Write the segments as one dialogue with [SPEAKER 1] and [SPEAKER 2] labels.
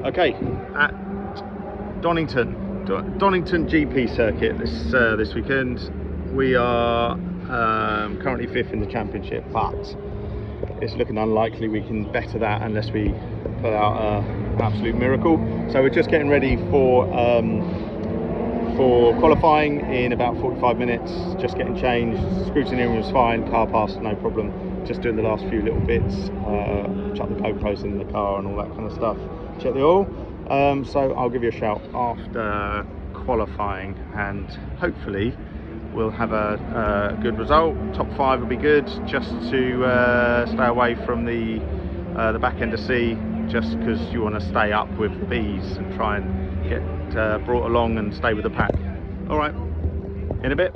[SPEAKER 1] Okay, at Donington GP circuit this weekend. We are currently 5th in the championship, but it's looking unlikely we can better that unless we put out an absolute miracle. So we're just getting ready for qualifying in about 45 minutes, just getting changed. Scrutineering was fine, car passed, no problem. Just doing the last few little bits, chuck the GoPros in the car and all that kind of stuff, check the oil. So I'll give you a shout after qualifying, and hopefully we'll have a good result. Top 5 will be good, just to stay away from the back end of C, just because you want to stay up with the Bs and try and get brought along and stay with the pack. All right, in a bit.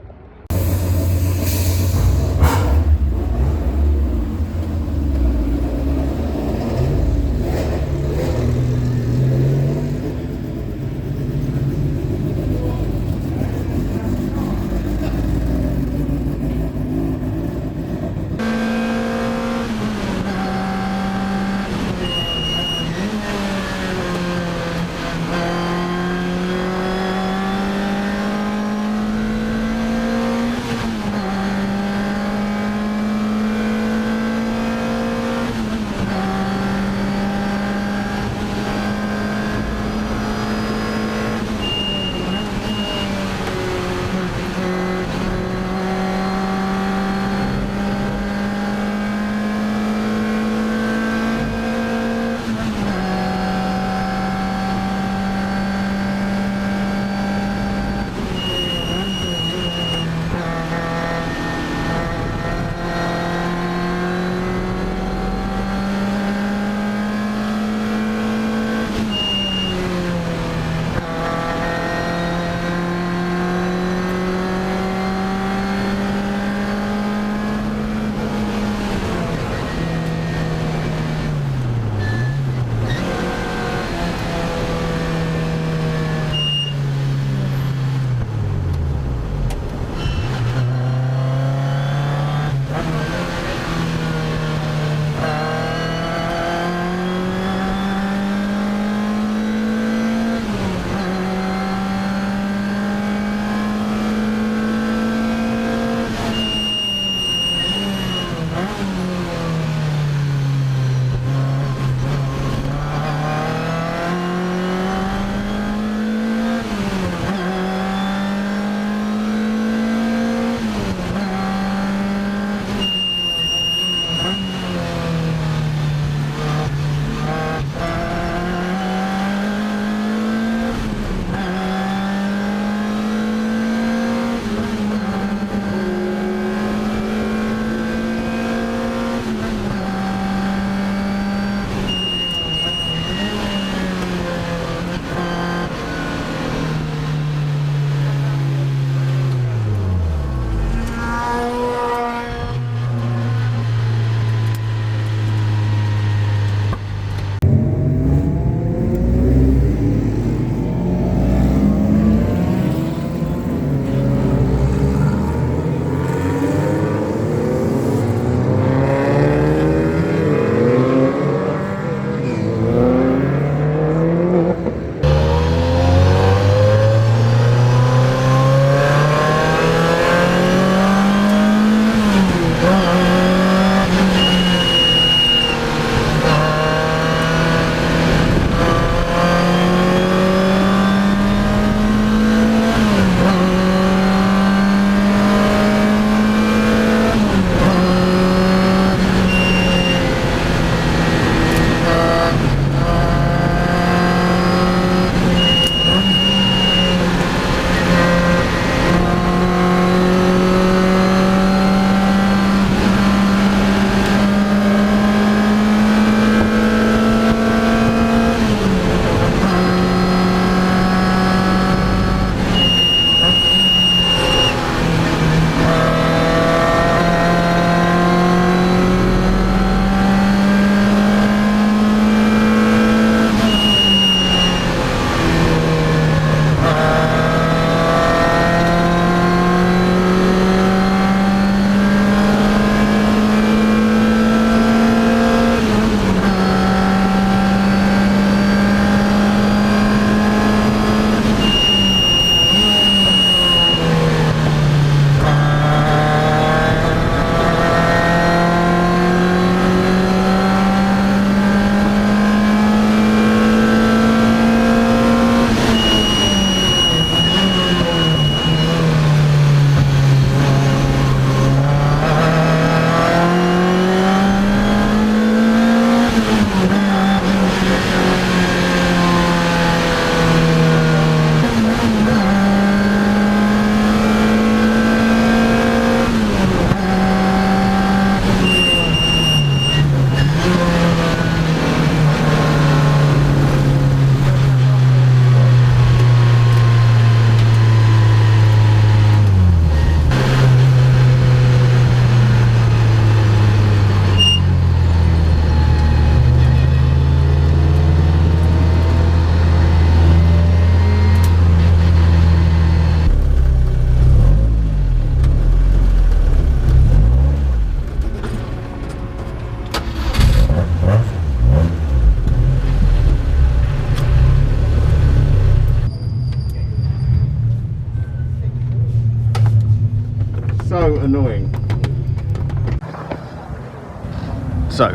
[SPEAKER 1] So,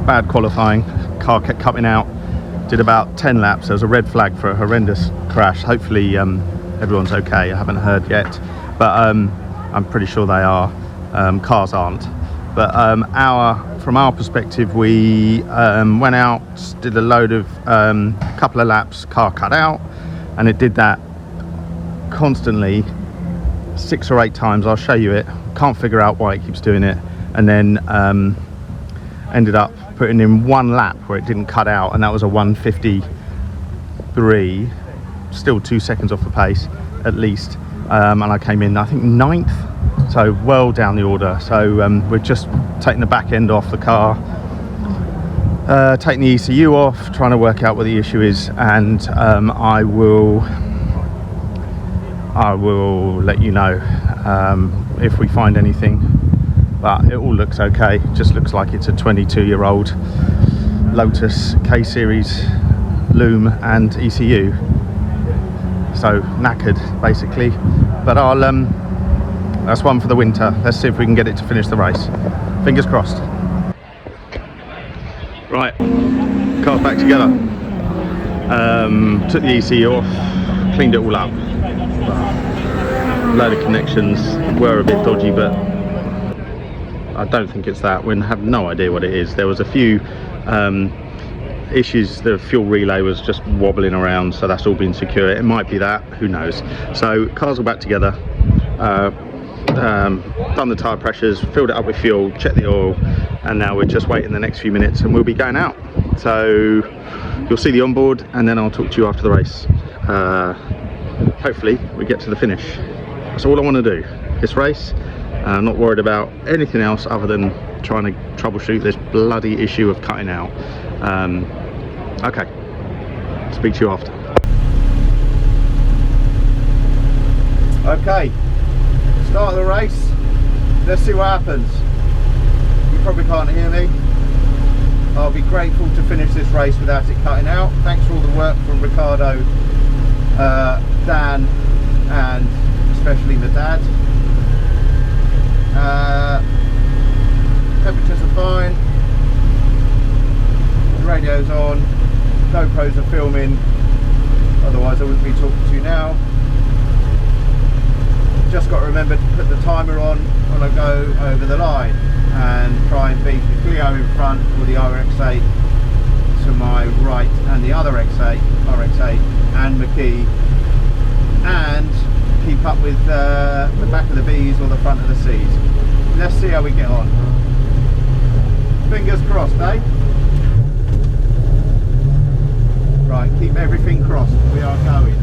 [SPEAKER 1] bad qualifying, car kept coming out, did about 10 laps. There was a red flag for a horrendous crash. Hopefully everyone's okay. I haven't heard yet, but I'm pretty sure they are. Cars aren't. But from our perspective, we went out, did a load of couple of laps, car cut out, and it did that constantly 6 or 8 times. I'll show you it. Can't figure out why it keeps doing it. And then ended up putting in 1 lap where it didn't cut out, and that was a 1:53, still 2 seconds off the pace at least, and I came in, I think, 9th, so well down the order. So we're just taking the back end off the car, taking the ECU off, trying to work out what the issue is, and I will let you know if we find anything. But it all looks okay. Just looks like it's a 22-year-old Lotus K-Series loom and ECU. So knackered, basically. But I'll that's one for the winter. Let's see if we can get it to finish the race. Fingers crossed. Right, car's back together. Took the ECU off, cleaned it all up. A load of connections were a bit dodgy, but I don't think it's that. We have no idea what it is. There was a few issues. The fuel relay was just wobbling around, so that's all been secure. It might be that, who knows. So cars are back together. Done the tyre pressures, filled it up with fuel, checked the oil, and now we're just waiting the next few minutes and we'll be going out. So you'll see the onboard, and then I'll talk to you after the race. Hopefully we get to the finish. That's all I want to do this race. I'm not worried about anything else other than trying to troubleshoot this bloody issue of cutting out. Okay, speak to you after. Okay, start of the race. Let's see what happens. You probably can't hear me. I'll be grateful to finish this race without it cutting out. Thanks for all the work from Ricardo, Dan, and especially my dad. Temperatures are fine, the radio's on, GoPros are filming, otherwise I wouldn't be talking to you now. Just got to remember to put the timer on when I go over the line and try and beat the Clio in front with the RX-8 to my right and the other RX-8 and McKee, and keep up with the back of the B's or the front of the C's. Let's see how we get on. Fingers crossed, eh? Right, keep everything crossed. We are going.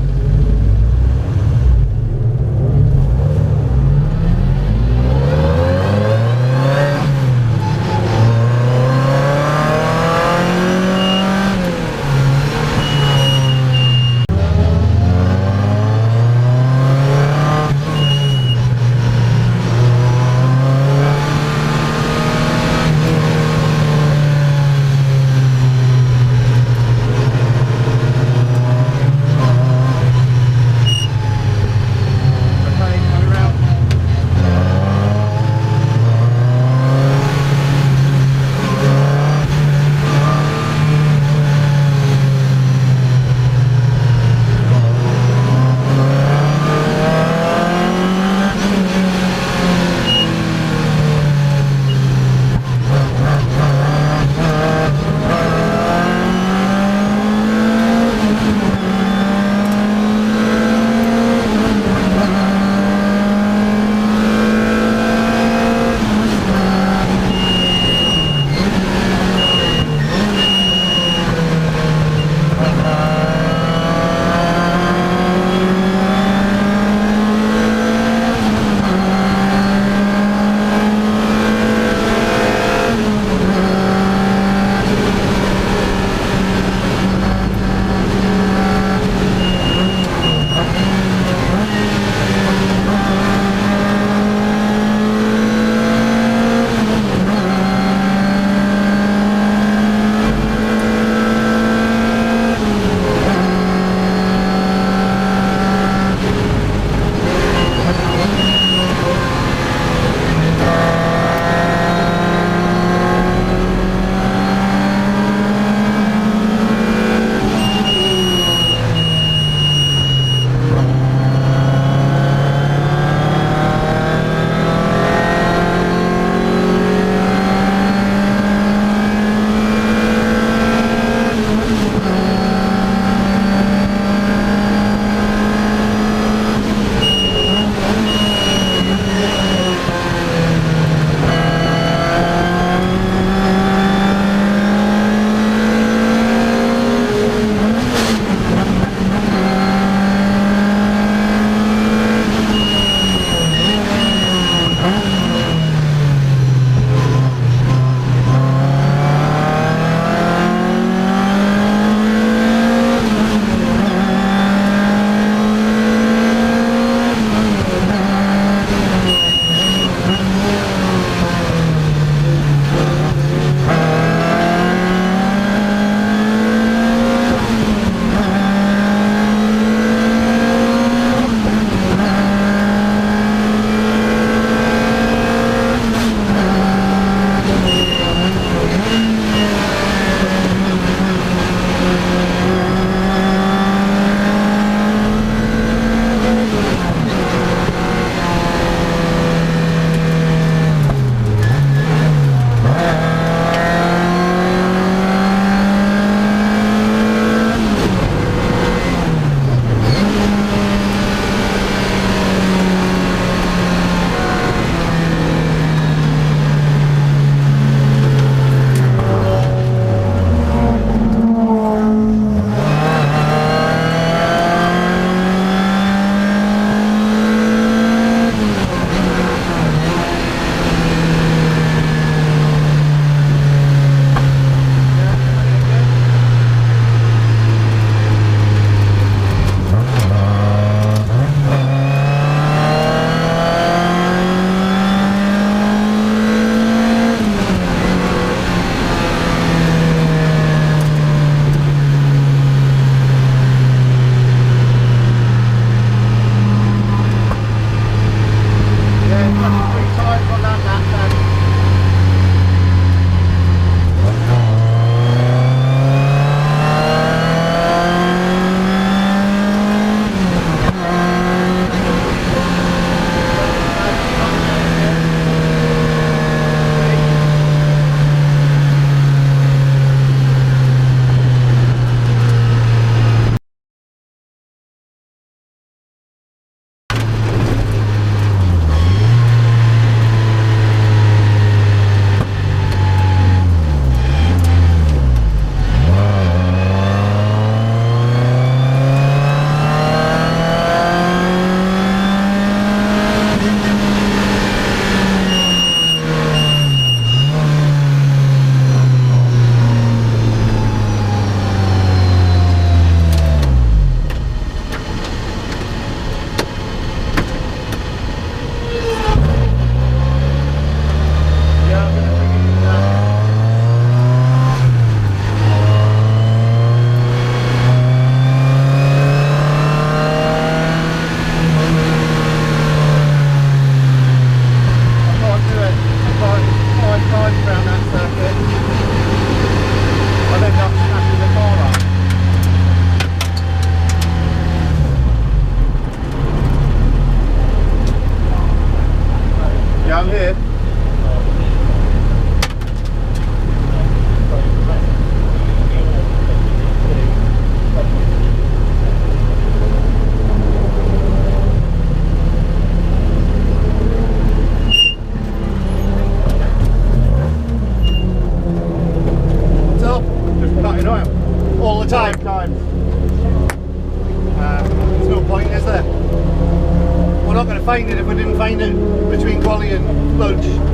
[SPEAKER 2] find it between quality and loads.